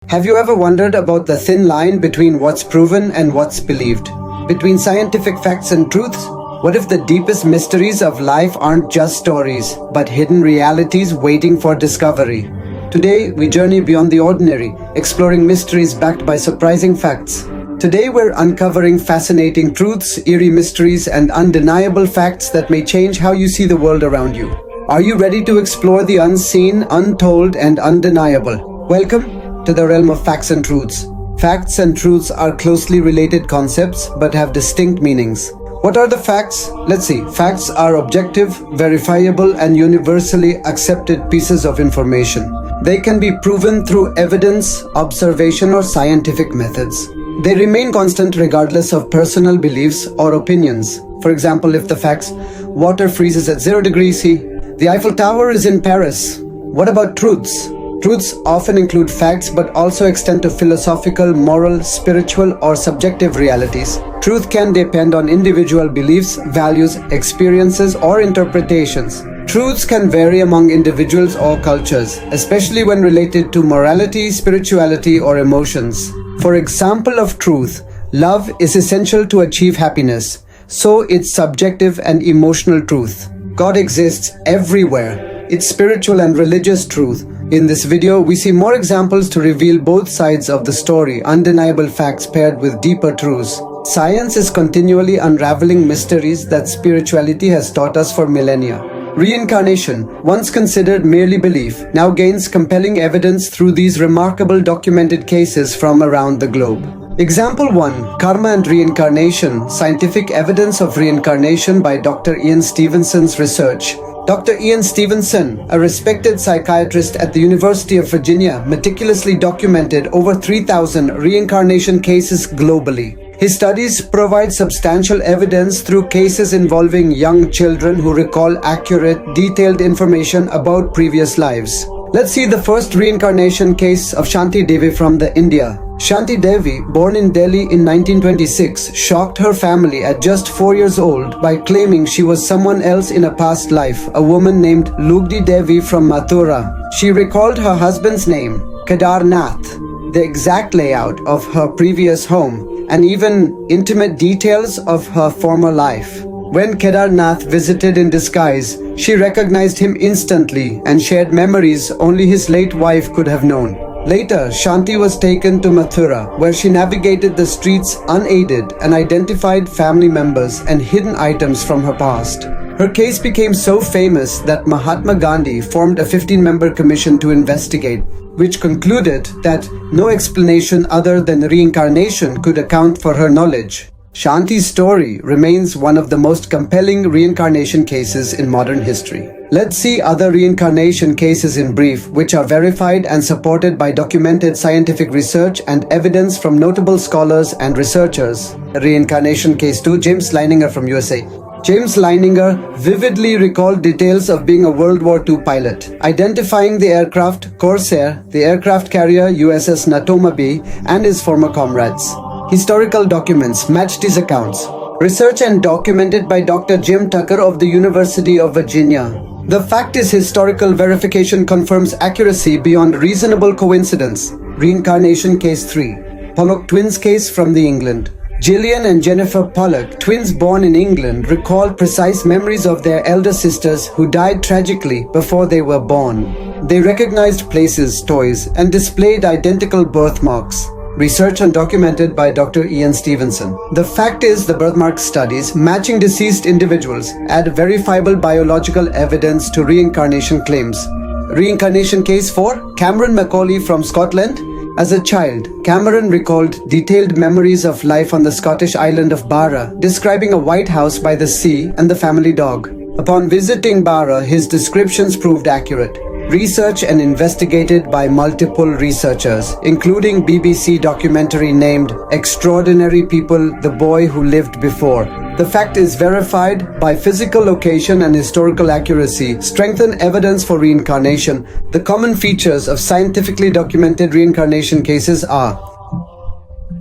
Have you ever wondered about the thin line between what's proven and what's believed? Between scientific facts and truths? What if the deepest mysteries of life aren't just stories, but hidden realities waiting for discovery? Today, we journey beyond the ordinary, exploring mysteries backed by surprising facts. Today, we're uncovering fascinating truths, eerie mysteries, and undeniable facts that may change how you see the world around you. Are you ready to explore the unseen, untold, and undeniable? Welcome to the realm of facts and truths. Facts and truths are closely related concepts but have distinct meanings. What are the facts? Let's see. Facts are objective, verifiable, and universally accepted pieces of information. They can be proven through evidence, observation, or scientific methods. They remain constant regardless of personal beliefs or opinions. For example, if the facts, water freezes at 0 degrees C, the Eiffel Tower is in Paris. What about truths? Truths often include facts but also extend to philosophical, moral, spiritual, or subjective realities. Truth can depend on individual beliefs, values, experiences, or interpretations. Truths can vary among individuals or cultures, especially when related to morality, spirituality, or emotions. For example of truth, love is essential to achieve happiness, so it's subjective and emotional truth. God exists everywhere. It's spiritual and religious truth. In this video, we see more examples to reveal both sides of the story, undeniable facts paired with deeper truths. Science is continually unraveling mysteries that spirituality has taught us for millennia. Reincarnation, once considered merely belief, now gains compelling evidence through these remarkable documented cases from around the globe. Example 1. Karma and Reincarnation, Scientific Evidence of Reincarnation by Dr. Ian Stevenson's research. Dr. Ian Stevenson, a respected psychiatrist at the University of Virginia, meticulously documented over 3,000 reincarnation cases globally. His studies provide substantial evidence through cases involving young children who recall accurate, detailed information about previous lives. Let's see the first reincarnation case of Shanti Devi from India. Shanti Devi, born in Delhi in 1926, shocked her family at just 4 years old by claiming she was someone else in a past life, a woman named Lugdi Devi from Mathura. She recalled her husband's name, Kedarnath, the exact layout of her previous home, and even intimate details of her former life. When Kedarnath visited in disguise, she recognized him instantly and shared memories only his late wife could have known. Later, Shanti was taken to Mathura, where she navigated the streets unaided and identified family members and hidden items from her past. Her case became so famous that Mahatma Gandhi formed a 15-member commission to investigate, which concluded that no explanation other than reincarnation could account for her knowledge. Shanti's story remains one of the most compelling reincarnation cases in modern history. Let's see other reincarnation cases in brief, which are verified and supported by documented scientific research and evidence from notable scholars and researchers. Reincarnation Case 2, James Leininger from USA. James Leininger vividly recalled details of being a World War II pilot, identifying the aircraft Corsair, the aircraft carrier USS Natoma Bay, and his former comrades. Historical documents matched his accounts. Research and documented by Dr. Jim Tucker of the University of Virginia. The fact is, historical verification confirms accuracy beyond reasonable coincidence. Reincarnation Case 3. Pollock twins case from England. Gillian and Jennifer Pollock, twins born in England, recalled precise memories of their elder sisters who died tragically before they were born. They recognized places, toys, and displayed identical birthmarks. Research and documented by Dr. Ian Stevenson. The fact is, the birthmark studies matching deceased individuals add verifiable biological evidence to reincarnation claims. Reincarnation Case 4. Cameron Macaulay from Scotland. As a child, Cameron recalled detailed memories of life on the Scottish island of Barra, describing a white house by the sea and the family dog. Upon visiting Barra, his descriptions proved accurate. Research and investigated by multiple researchers, including BBC documentary named Extraordinary People, The Boy Who Lived Before. The fact is verified by physical location and historical accuracy, strengthen evidence for reincarnation. The common features of scientifically documented reincarnation cases are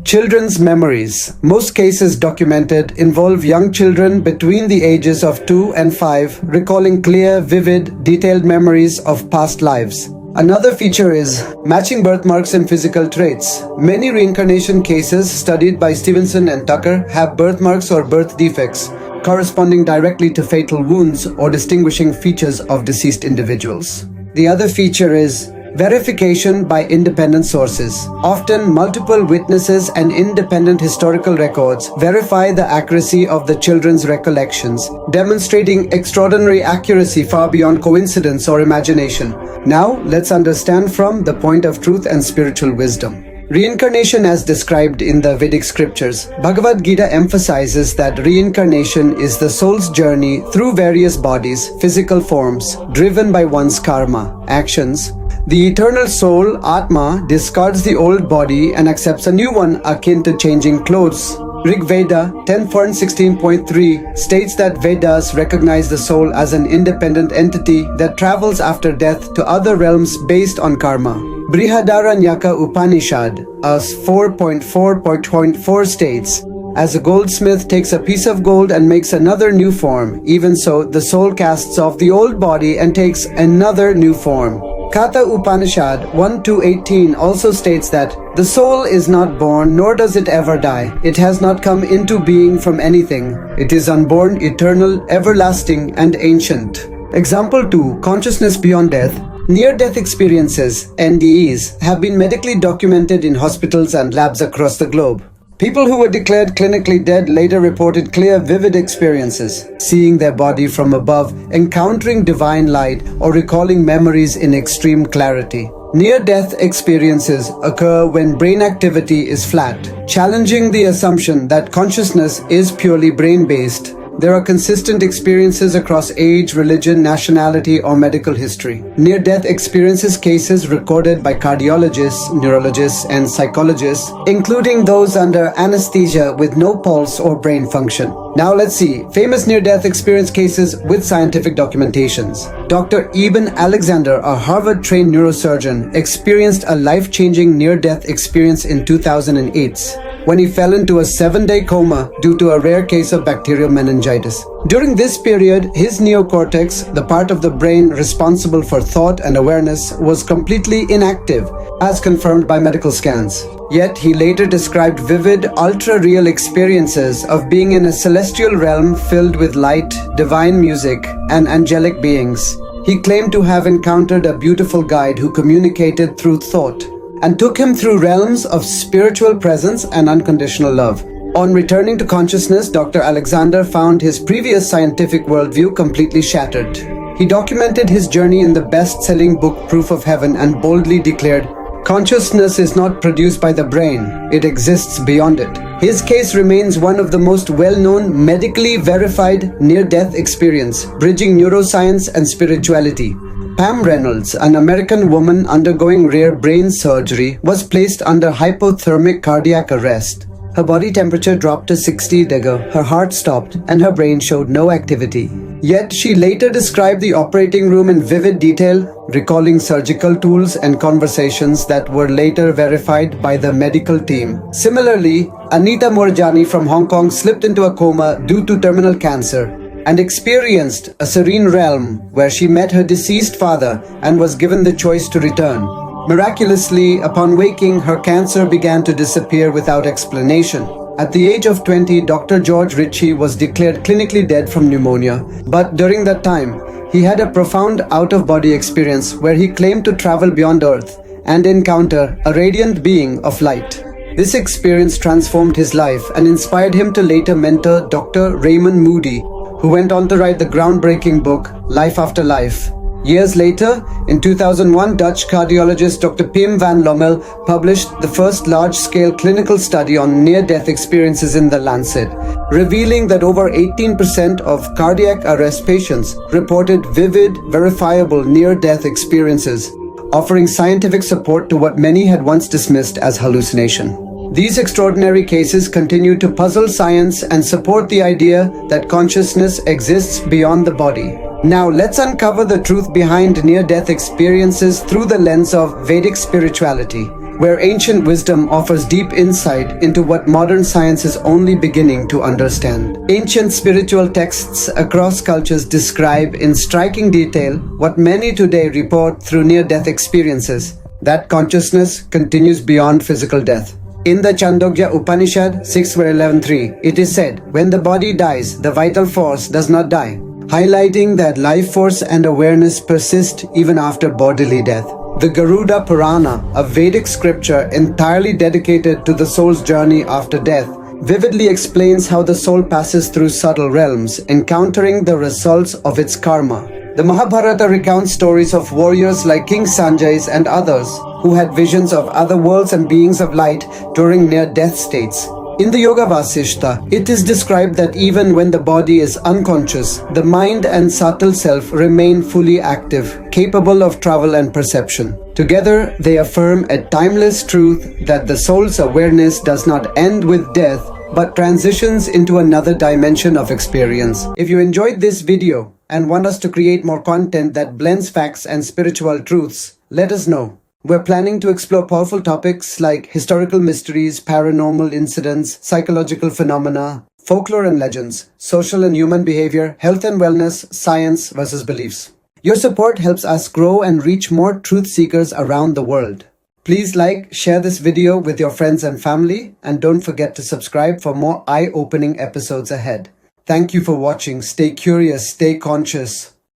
children's memories. Most cases documented involve young children between the ages of 2 and 5 recalling clear, vivid, detailed memories of past lives. Another feature is matching birthmarks and physical traits. Many reincarnation cases studied by Stevenson and Tucker have birthmarks or birth defects corresponding directly to fatal wounds or distinguishing features of deceased individuals. The other feature is verification by independent sources. Often, multiple witnesses and independent historical records verify the accuracy of the children's recollections, demonstrating extraordinary accuracy far beyond coincidence or imagination. Now, let's understand from the point of truth and spiritual wisdom. Reincarnation as described in the Vedic scriptures. Bhagavad Gita emphasizes that reincarnation is the soul's journey through various bodies, physical forms, driven by one's karma, actions. The eternal soul, Atma, discards the old body and accepts a new one akin to changing clothes. Rig Veda 10.16.3 states that Vedas recognize the soul as an independent entity that travels after death to other realms based on karma. Brihadaranyaka Upanishad 4.4.4 states, as a goldsmith takes a piece of gold and makes another new form, even so the soul casts off the old body and takes another new form. Katha Upanishad 1-18 also states that the soul is not born nor does it ever die. It has not come into being from anything. It is unborn, eternal, everlasting, and ancient. Example 2. Consciousness beyond death. Near-death experiences, NDEs, have been medically documented in hospitals and labs across the globe. People who were declared clinically dead later reported clear, vivid experiences, seeing their body from above, encountering divine light, or recalling memories in extreme clarity. Near-death experiences occur when brain activity is flat, challenging the assumption that consciousness is purely brain-based. There are consistent experiences across age, religion, nationality, or medical history. Near-death experiences cases recorded by cardiologists, neurologists, and psychologists, including those under anesthesia with no pulse or brain function. Now let's see famous near-death experience cases with scientific documentations. Dr. Eben Alexander, a Harvard-trained neurosurgeon, experienced a life-changing near-death experience in 2008. When he fell into a 7-day coma due to a rare case of bacterial meningitis. During this period, his neocortex, the part of the brain responsible for thought and awareness, was completely inactive, as confirmed by medical scans. Yet he later described vivid, ultra-real experiences of being in a celestial realm filled with light, divine music, and angelic beings. He claimed to have encountered a beautiful guide who communicated through thought and took him through realms of spiritual presence and unconditional love. On returning to consciousness, Dr. Alexander found his previous scientific worldview completely shattered. He documented his journey in the best-selling book Proof of Heaven and boldly declared, "Consciousness is not produced by the brain, it exists beyond it." His case remains one of the most well-known, medically verified near-death experience, bridging neuroscience and spirituality. Pam Reynolds, an American woman undergoing rare brain surgery, was placed under hypothermic cardiac arrest. Her body temperature dropped to 60 degrees, her heart stopped, and her brain showed no activity. Yet she later described the operating room in vivid detail, recalling surgical tools and conversations that were later verified by the medical team. Similarly, Anita Moorjani from Hong Kong slipped into a coma due to terminal cancer and experienced a serene realm where she met her deceased father and was given the choice to return. Miraculously, upon waking, her cancer began to disappear without explanation. At the age of 20, Dr. George Ritchie was declared clinically dead from pneumonia, but during that time, he had a profound out-of-body experience where he claimed to travel beyond Earth and encounter a radiant being of light. This experience transformed his life and inspired him to later mentor Dr. Raymond Moody, who went on to write the groundbreaking book, Life After Life. Years later, in 2001, Dutch cardiologist Dr. Pim van Lommel published the first large-scale clinical study on near-death experiences in The Lancet, revealing that over 18% of cardiac arrest patients reported vivid, verifiable near-death experiences, offering scientific support to what many had once dismissed as hallucination. These extraordinary cases continue to puzzle science and support the idea that consciousness exists beyond the body. Now let's uncover the truth behind near-death experiences through the lens of Vedic spirituality. where ancient wisdom offers deep insight into what modern science is only beginning to understand. Ancient spiritual texts across cultures describe in striking detail what many today report through near-death experiences, that consciousness continues beyond physical death. In the Chandogya Upanishad 6:11.3, it is said, when the body dies, the vital force does not die, highlighting that life force and awareness persist even after bodily death. The Garuda Purana, a Vedic scripture entirely dedicated to the soul's journey after death, vividly explains how the soul passes through subtle realms, encountering the results of its karma. The Mahabharata recounts stories of warriors like King Sanjay and others who had visions of other worlds and beings of light during near-death states. In the Yoga Vasishta, it is described that even when the body is unconscious, the mind and subtle self remain fully active, capable of travel and perception. Together, they affirm a timeless truth that the soul's awareness does not end with death, but transitions into another dimension of experience. If you enjoyed this video and want us to create more content that blends facts and spiritual truths, let us know. We're planning to explore powerful topics like historical mysteries, paranormal incidents, psychological phenomena, folklore and legends, social and human behavior, health and wellness, science versus beliefs. Your support helps us grow and reach more truth seekers around the world. Please like, share this video with your friends and family, and don't forget to subscribe for more eye-opening episodes ahead. Thank you for watching. Stay curious, stay conscious.